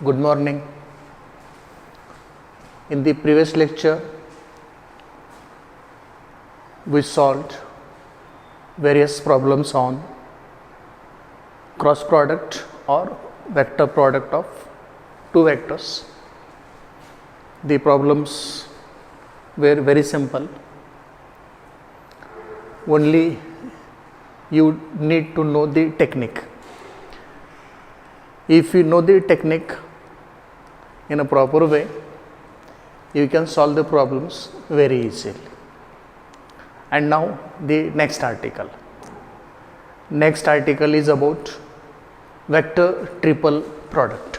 Good morning. In the previous lecture, we solved various problems on cross product or vector product of two vectors. The problems were very simple. Only you need to know the technique. If you know the technique in a proper way, you can solve the problems very easily. And now the next article. Next article is about vector triple product.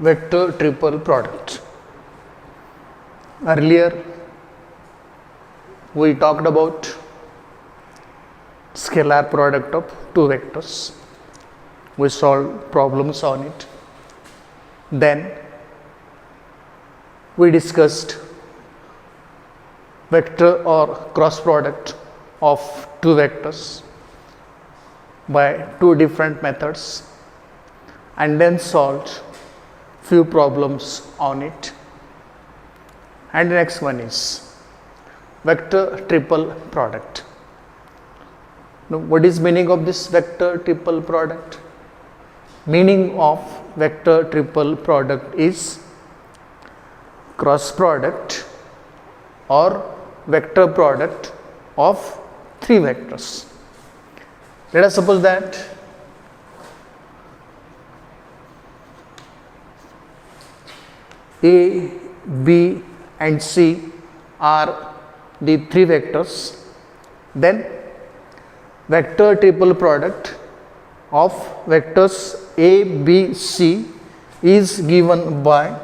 Vector triple product. Earlier we talked about scalar product of two vectors. We solved problems on it. Then we discussed vector or cross product of two vectors by two different methods, and then solved few problems on it. And the next one is vector triple product. Now, what is meaning of this vector triple product? Meaning of vector triple product is cross product or vector product of three vectors. Let us suppose that A, B and C are the three vectors. Then vector triple product of vectors A, B, C is given by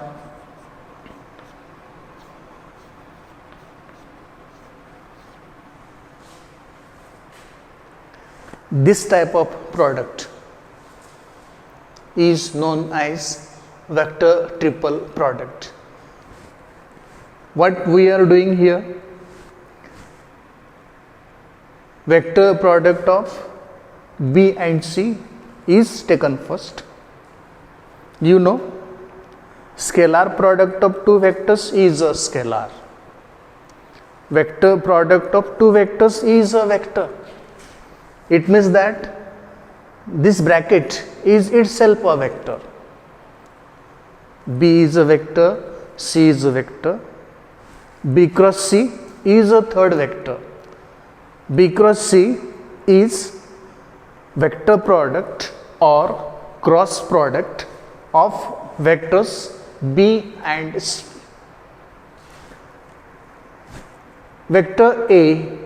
this type of product is known as vector triple product. What we are doing here, vector product of B and C is taken first. You know, scalar product of two vectors is a scalar. Vector product of two vectors is a vector. It means that this bracket is itself a vector. B is a vector, C is a vector, B cross C is a third vector. B cross C is vector product or cross product of vectors B and C. Vector A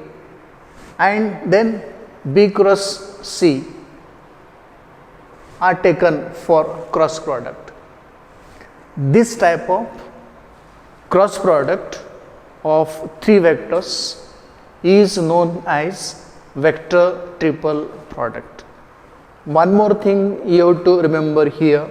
and then B cross C are taken for cross product. This type of cross product of three vectors is known as vector triple product. One more thing you have to remember here.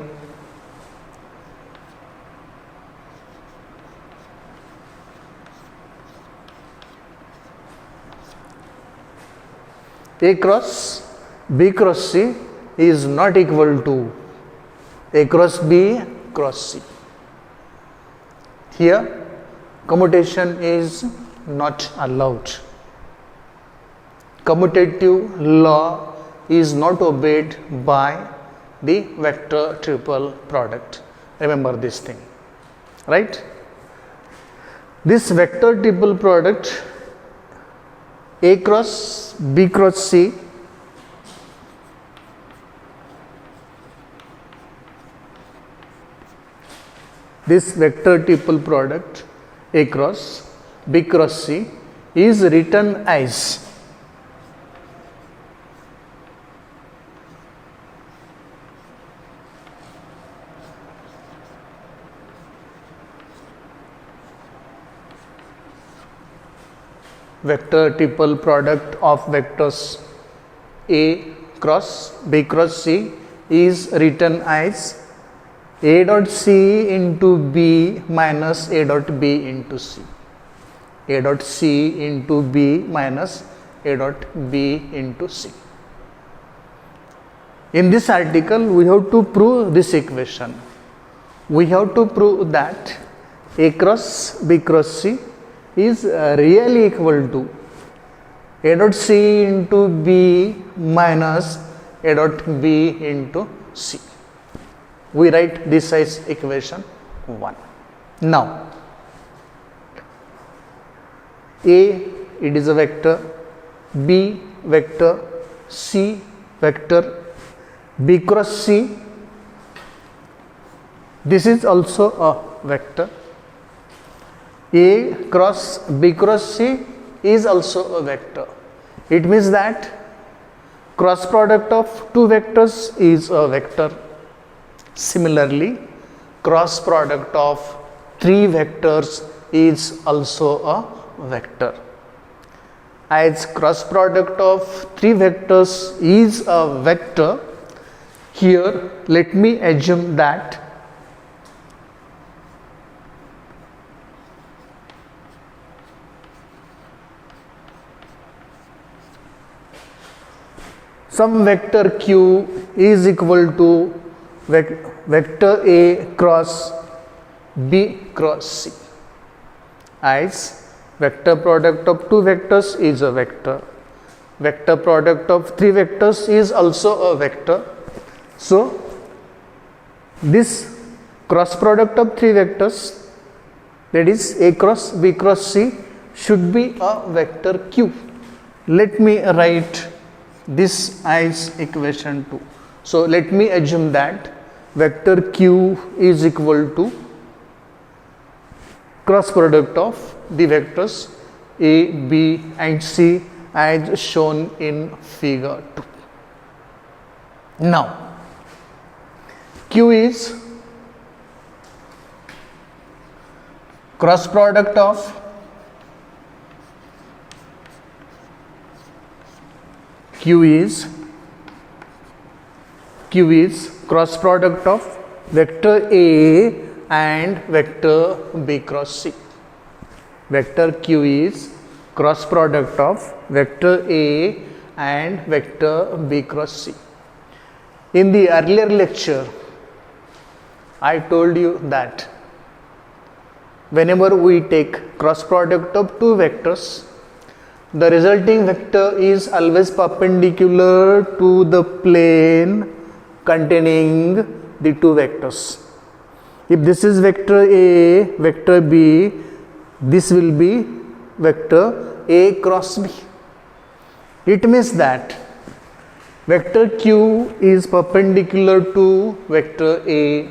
A cross B cross C is not equal to A cross B cross C. Here commutation is not allowed. Commutative law is not obeyed by the vector triple product. Remember this thing, right? This vector triple product A cross B cross C this vector triple product A cross B cross C is written as vector triple product of vectors A cross B cross C is written as A dot C into B minus A dot B into C. A dot C into B minus A dot B into C. In this article, we have to prove this equation. We have to prove that A cross B cross C is really equal to A dot C into B minus A dot B into C. We write this as equation 1. Now, A, it is a vector, B vector, C vector, B cross C, this is also a vector. A cross B cross C is also a vector. It means that cross product of two vectors is a vector. Similarly, cross product of three vectors is also a vector. As cross product of three vectors is a vector, here let me assume that some vector q is equal to vector A cross B cross C, as vector product of two vectors is a vector, vector product of three vectors is also a vector. So, this cross product of three vectors, that is A cross B cross C, should be a vector q. Let me write this as equation 2. So, let me assume that vector q is equal to cross product of the vectors A, B and C as shown in figure 2. Now, q is cross product of q is cross product of vector A and vector B cross C. Vector q is cross product of vector A and vector B cross C. In the earlier lecture, I told you that whenever we take cross product of two vectors, the resulting vector is always perpendicular to the plane containing the two vectors. If this is vector A, vector B, this will be vector A cross B. It means that vector q is perpendicular to vector A,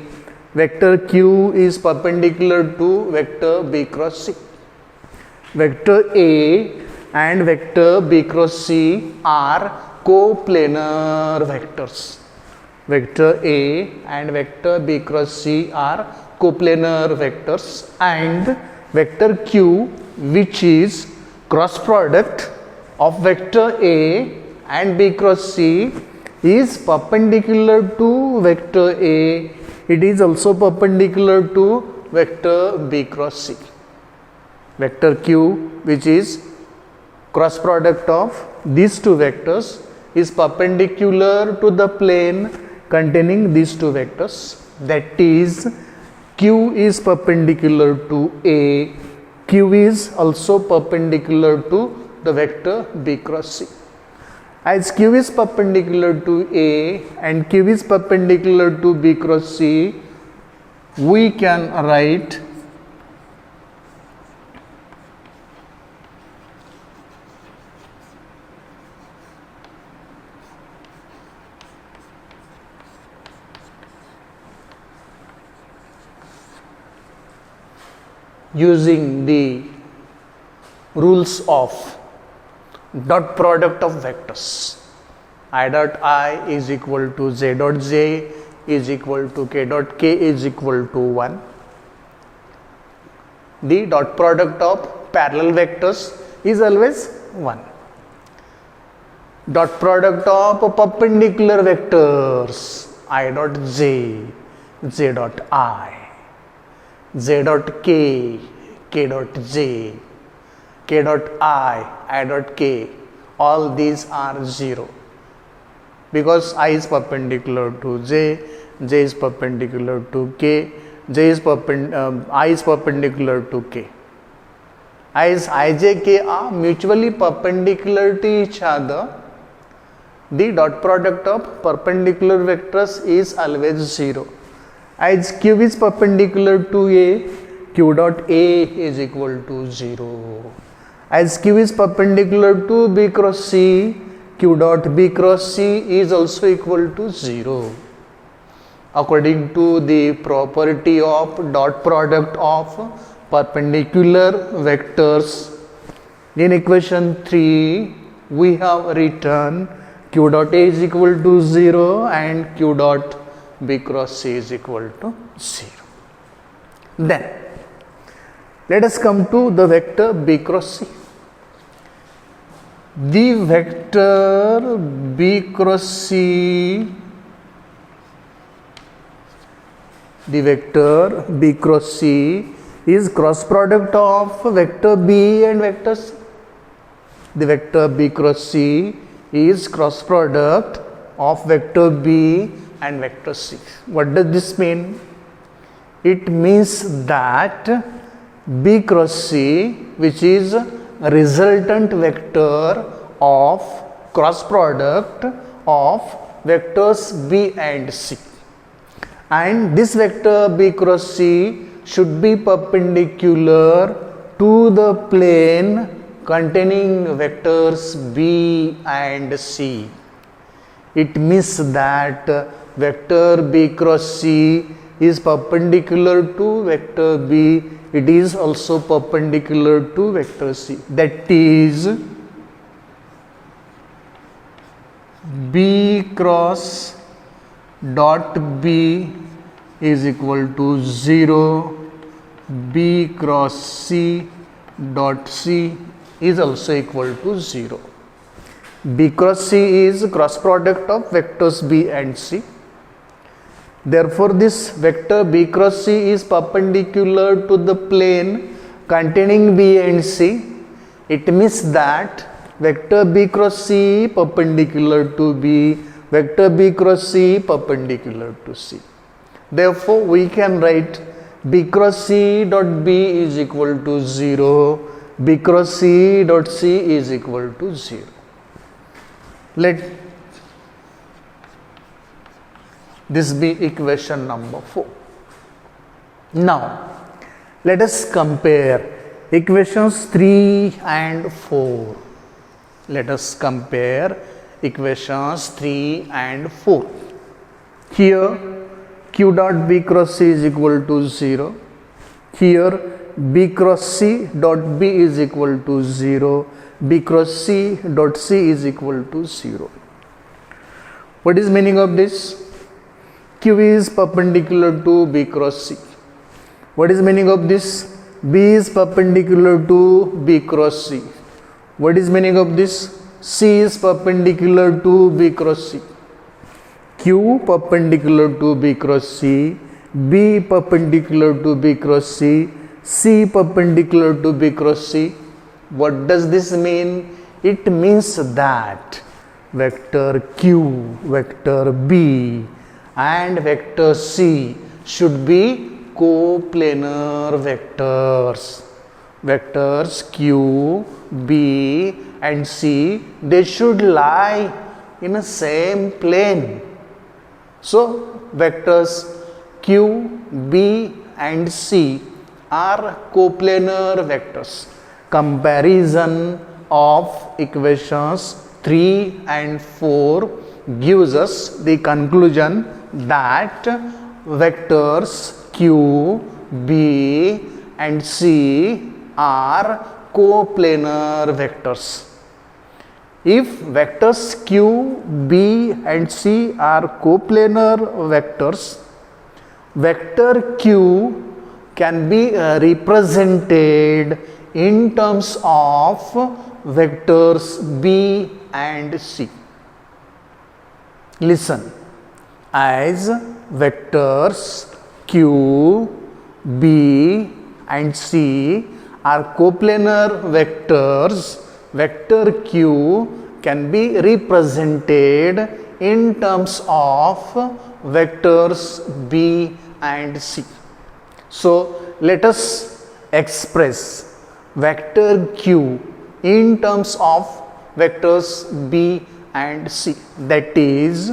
vector q is perpendicular to vector B cross C. Vector A and vector B cross C are coplanar vectors. Vector A and vector B cross C are coplanar vectors, and vector q, which is cross product of vector A and B cross C, is perpendicular to vector A. It is also perpendicular to vector B cross C. Vector q, which is cross product of these two vectors, is perpendicular to the plane containing these two vectors, that is q is perpendicular to A, q is also perpendicular to the vector B cross C. As q is perpendicular to A and q is perpendicular to B cross C, we can write using the rules of dot product of vectors. I dot I is equal to j dot j is equal to k dot k is equal to 1. The dot product of parallel vectors is always 1. Dot product of perpendicular vectors I dot j, j dot I, j dot k, k dot j, k dot I dot k, all these are 0 because I is perpendicular to j, j is perpendicular to k, I is perpendicular to k. As I, j, k are mutually perpendicular to each other, the dot product of perpendicular vectors is always 0. As q is perpendicular to a, q dot a is equal to 0. As q is perpendicular to b cross c, q dot b cross c is also equal to 0. According to the property of dot product of perpendicular vectors, in equation 3 we have written q dot a is equal to 0 and q dot b cross c is equal to 0. Then let us come to the vector b cross c. The vector b cross c, the vector b cross c is cross product of vector b and vector c. The vector b cross c is cross product of vector b and vector c. What does this mean? It means that b cross c, which is a resultant vector of cross product of vectors b and c, and this vector b cross c should be perpendicular to the plane containing vectors b and c. It means that vector b cross c is perpendicular to vector b, it is also perpendicular to vector c. That is, b cross dot b is equal to 0, b cross c dot c is also equal to 0. B cross c is cross product of vectors b and c. Therefore, this vector b cross c is perpendicular to the plane containing b and c. It means that vector b cross c perpendicular to b, vector b cross c perpendicular to c. Therefore, we can write b cross c dot b is equal to 0, b cross c dot c is equal to 0. Let this be equation number 4. Now, let us compare equations 3 and 4. Let us compare equations 3 and 4. Here, q dot b cross c is equal to 0. Here, b cross c dot b is equal to 0. B cross c dot c is equal to 0. What is meaning of this? Q is perpendicular to b cross c. What is meaning of this? B is perpendicular to b cross c. What is meaning of this? C is perpendicular to b cross c. Q perpendicular to b cross c, B perpendicular to b cross c, C perpendicular to b cross c. What does this mean? It means that vector q, vector b and vector c should be coplanar vectors. Vectors q, b and c, they should lie in the same plane. So vectors q, b and c are coplanar vectors. Comparison of equations 3 and 4 gives us the conclusion that vectors q, b and c are coplanar vectors. If vectors q, b and c are coplanar vectors, vector q can be represented in terms of vectors B and C. Listen, as vectors Q, B and C are coplanar vectors, vector Q can be represented in terms of vectors B and C. So let us express vector Q in terms of vectors B and C, that is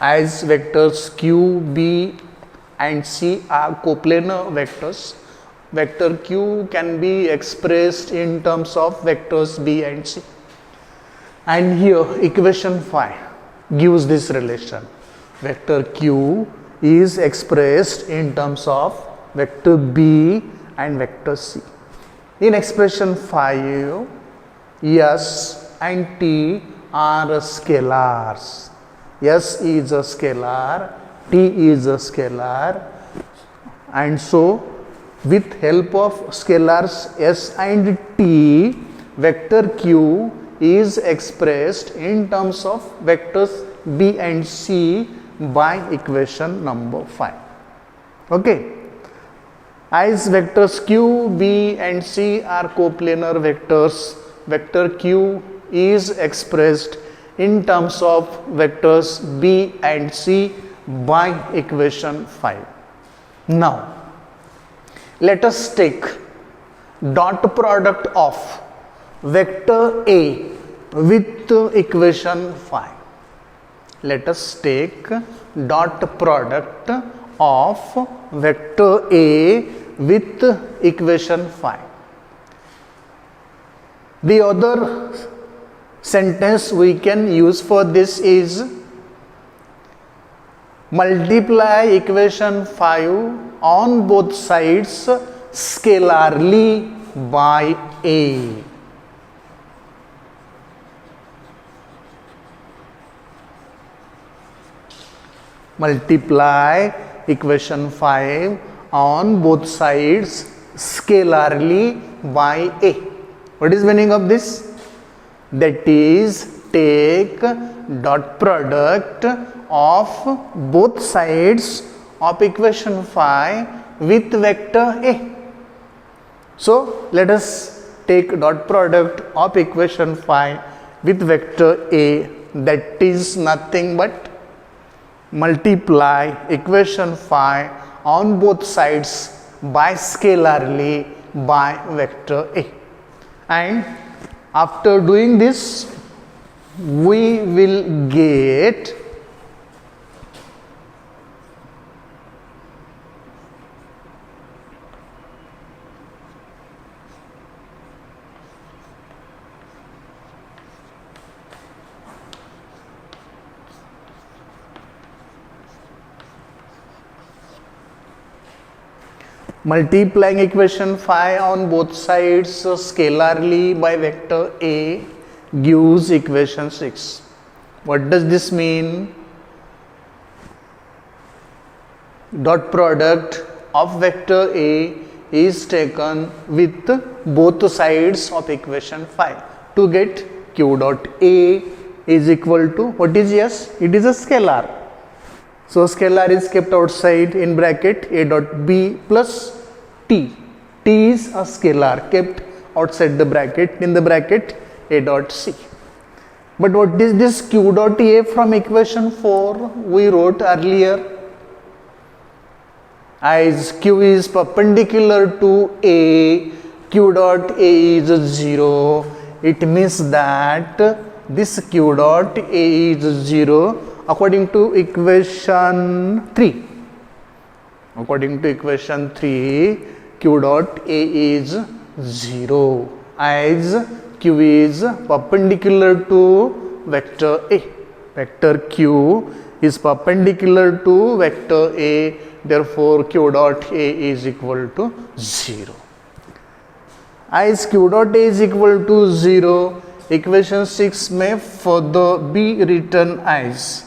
as vectors Q, B and C are coplanar vectors, vector Q can be expressed in terms of vectors B and C. And here equation 5 gives this relation. Vector Q is expressed in terms of vector B and vector C. In expression 5, S and T are scalars. S is a scalar, T is a scalar, and so with help of scalars S and T, vector Q is expressed in terms of vectors B and C by equation number 5. Okay. As vectors Q, B and C are coplanar vectors, vector Q is expressed in terms of vectors B and C by equation 5. Now, let us take dot product of vector A with equation 5. Let us take dot product of vector A with equation 5. The other sentence we can use for this is multiply equation 5 on both sides scalarly by A. Multiply equation 5 on both sides scalarly by A. What is meaning of this? That is, take dot product of both sides of equation 5 with vector A. So let us take dot product of equation 5 with vector A, that is nothing but multiply equation 5 on both sides by scalarly by vector A. And after doing this, we will get multiplying equation 5 on both sides scalarly by vector A gives equation 6. What does this mean? Dot product of vector A is taken with both sides of equation 5 to get Q dot A is equal to, what is S? It is a scalar. So scalar is kept outside in bracket A dot B plus T. T is a scalar kept outside the bracket, in the bracket A dot C. But what is this Q dot A from equation 4 we wrote earlier? As Q is perpendicular to A, Q dot A is 0. It means that this Q dot A is 0 according to equation 3. According to equation 3, q dot a is 0 as q is perpendicular to vector A. Vector q is perpendicular to vector A, therefore q dot A is equal to 0. As q dot A is equal to 0, equation 6 may further be written as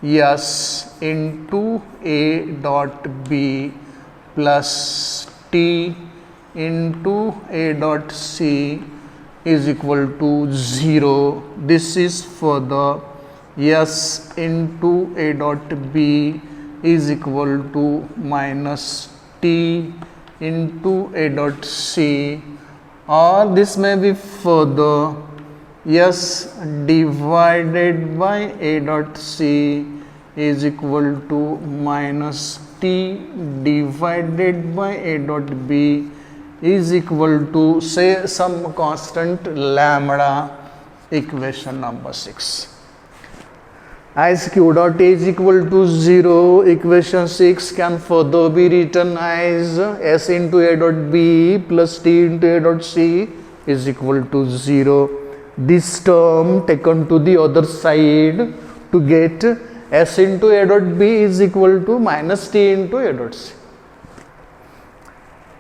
S into A dot B plus T into A dot C is equal to 0. This is for the S into A dot B is equal to minus T into A dot C, or this may be further S divided by A dot C is equal to minus T divided by A dot B is equal to, say, some constant lambda. Equation number 6. As q dot A is equal to 0, equation 6 can further be written as S into A dot B plus T into A dot C is equal to 0. This term taken to the other side to get S into A dot B is equal to minus T into A dot C.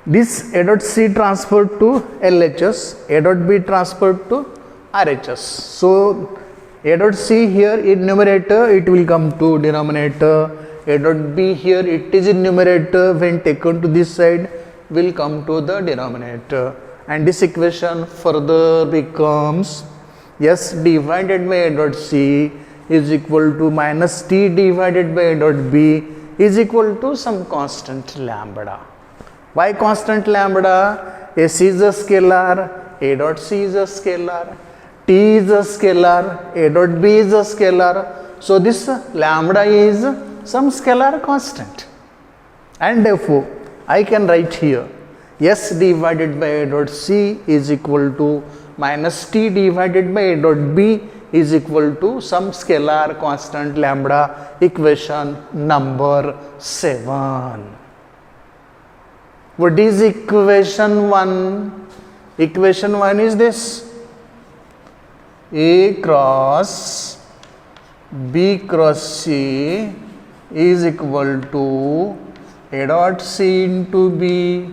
This A dot C transferred to LHS, A dot B transferred to RHS. So A dot C here in numerator, it will come to denominator. A dot B here, it is in numerator, when taken to this side will come to the denominator, and this equation further becomes S divided by A dot C is equal to minus T divided by A dot B is equal to some constant lambda. Why constant lambda? S is a scalar, A dot C is a scalar, T is a scalar, A dot B is a scalar. So this lambda is some scalar constant, and therefore I can write here S divided by A dot C is equal to minus T divided by A dot B is equal to some scalar constant lambda. Equation number 7. What is equation 1? Equation 1 is this: A cross B cross C is equal to A dot C into B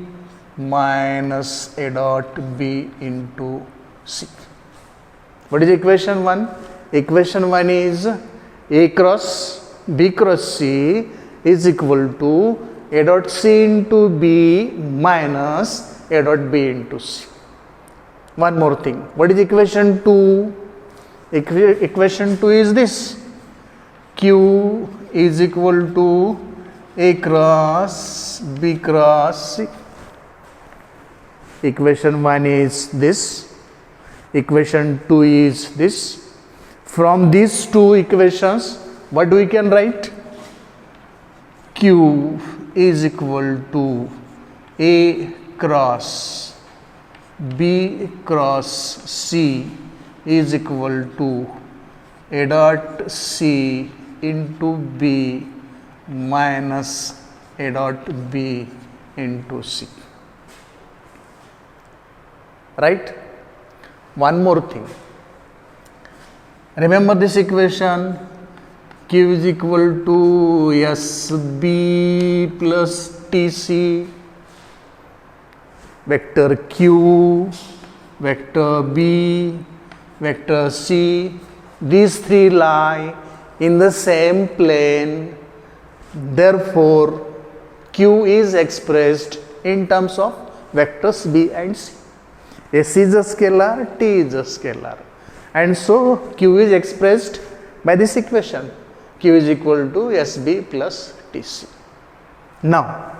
minus A dot B into C. What is equation 1? Equation 1 is A cross B cross C is equal to A dot C into B minus A dot B into C. One more thing. What is equation 2? Equation 2 is this: Q is equal to A cross B cross C. Equation 1 is this. Equation 2 is this. From these two equations, what we can write? Q is equal to A cross B cross C is equal to A dot C into B minus A dot B into C. Right? One more thing. Remember this equation: Q is equal to SB plus TC. Vector Q, vector B, vector C, these three lie in the same plane. Therefore, Q is expressed in terms of vectors B and C. S is a scalar, T is a scalar, and so Q is expressed by this equation: Q is equal to SB plus TC. Now,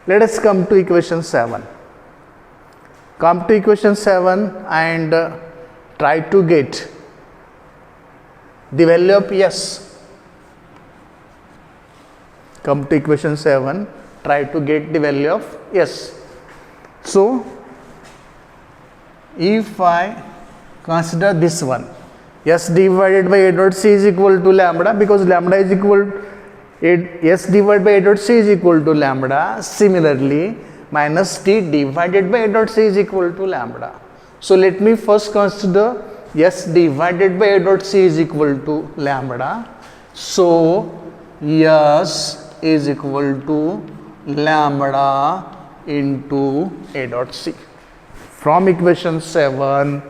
let us come to equation 7. Come to equation 7 and try to get the value of S. Come to equation 7, try to get the value of S. So, if I consider this one, S divided by A dot C is equal to lambda, because lambda is equal S divided by A dot C is equal to lambda. Similarly, minus T divided by A dot C is equal to lambda. So let me first consider S divided by A dot C is equal to lambda. So S is equal to lambda into A dot C. From equation 7,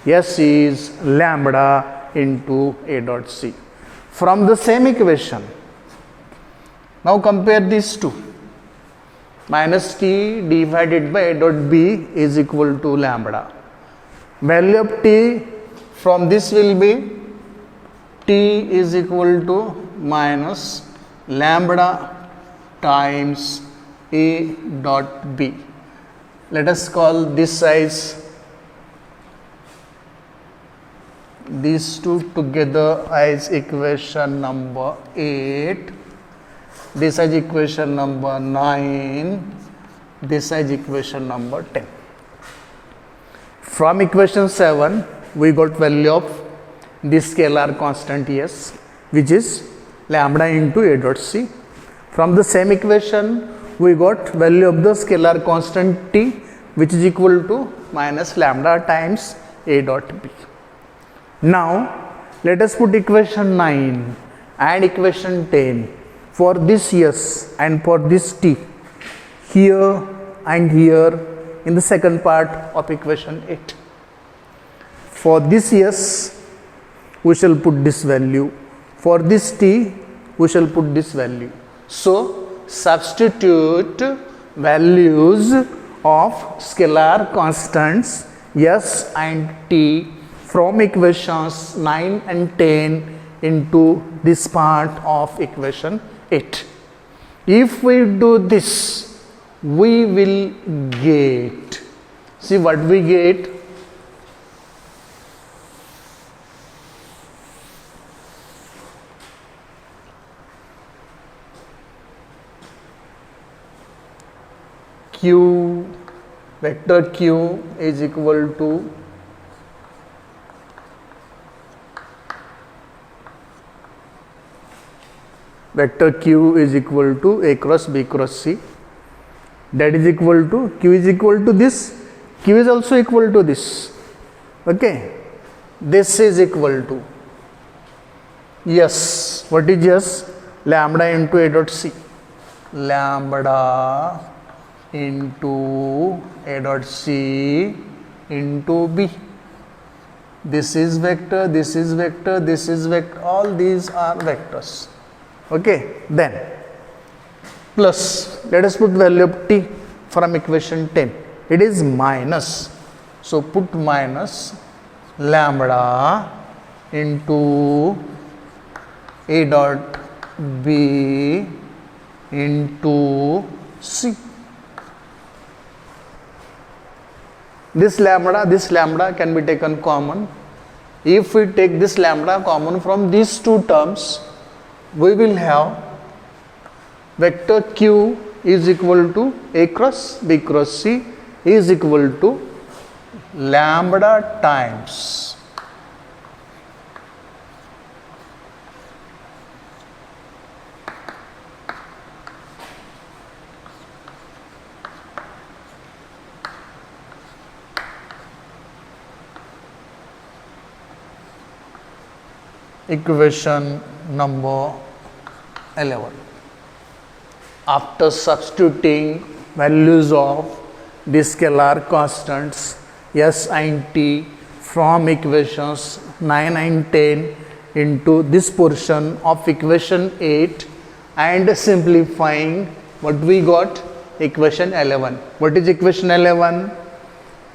S is lambda into A dot C. From the same equation, now compare these two. Minus T divided by A dot B is equal to lambda. Value of T from this will be T is equal to minus lambda times A dot B. Let us call this as, these two together as equation number 8. This is equation number 9, this is equation number 10. From equation 7, we got value of this scalar constant S, which is lambda into A dot C. From the same equation, we got value of the scalar constant T, which is equal to minus lambda times A dot B. Now, let us put equation 9 and equation 10 for this S and for this T here and here in the second part of equation 8. For this S, we shall put this value. For this T, we shall put this value. So, substitute values of scalar constants S and T from equations 9 and 10 into this part of equation 8. If we do this, we will get, see what we get, Q, vector Q is equal to vector Q is equal to A cross B cross C, that is equal to, Q is equal to this, Q is also equal to this, okay. This is equal to, yes, what is yes? Lambda into A dot C, lambda into A dot C into B. This is vector, this is vector, this is vector, all these are vectors. Okay, then plus, let us put value of T from equation 10. It is minus, so put minus lambda into A dot B into C. This lambda can be taken common. If we take this lambda common from these two terms, we will have vector Q is equal to A cross B cross C is equal to lambda times equation number 11. After substituting values of the scalar constants S and T from equations 9 and 10 into this portion of equation 8 and simplifying, what we got? Equation 11. What is equation 11?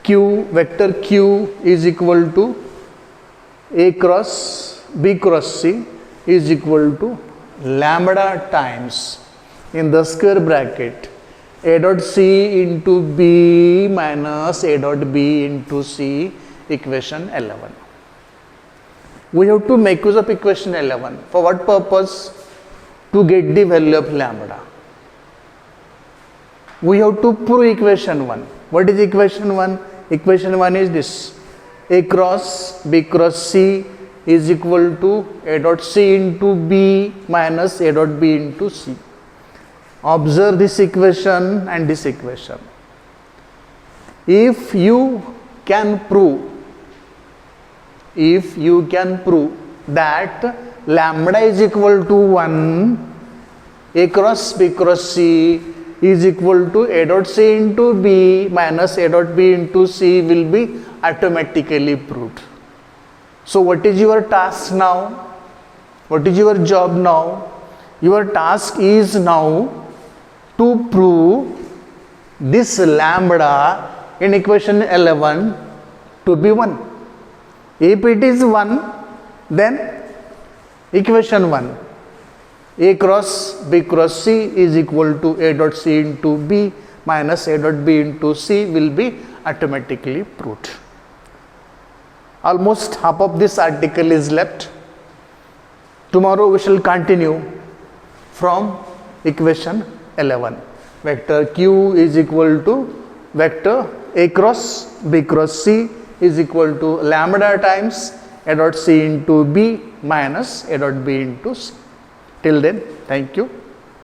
Q, vector Q is equal to A cross B cross C is equal to lambda times, in the square bracket, A dot C into B minus A dot B into C, equation 11. We have to make use of equation 11. For what purpose? To get the value of lambda. We have to prove equation 1. What is equation 1? Equation 1 is this: A cross B cross C is equal to A dot C into B minus A dot B into C. Observe this equation and this equation. If you can prove that lambda is equal to 1, A cross B cross C is equal to A dot C into B minus A dot B into C will be automatically proved. So what is your task now? What is your job now? Your task is now to prove this lambda in equation 11 to be 1. If it is 1, then equation 1, A cross B cross C is equal to A dot C into B minus A dot B into C will be automatically proved. Almost half of this article is left. Tomorrow we shall continue from equation 11. Vector Q is equal to vector A cross B cross C is equal to lambda times A dot C into B minus A dot B into C. Till then, thank you.